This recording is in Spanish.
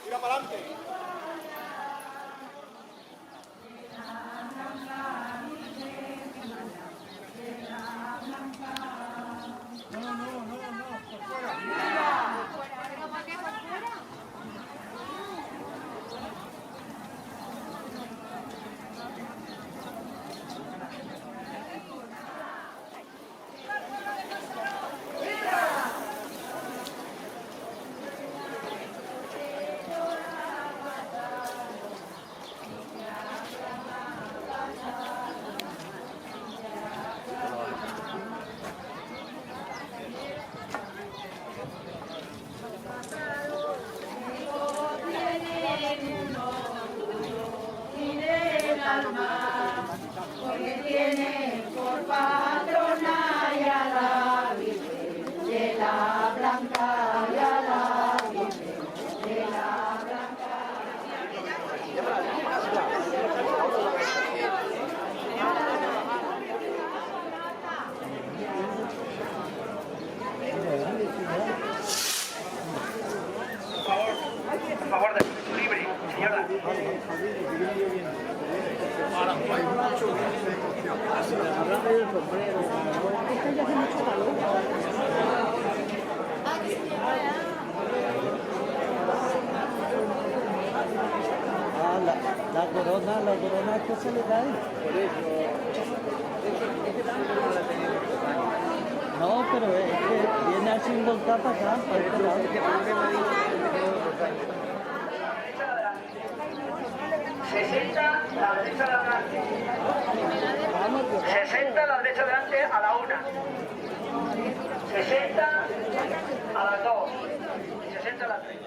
Tira para adelante. Por fuera. ¿Por qué por fuera? Porque tiene por patrona y a la Virgen de la Blanca y a la Virgen de la Blanca. Por favor, de libre, señora. Ahora, hay mucho la corona que se le da ahí. Por eso. No, pero es que viene así voltar para acá, para este lado. 60, la derecha adelante. 60, la derecha adelante a la 1. 60 a las 2. Y 60 a las 3.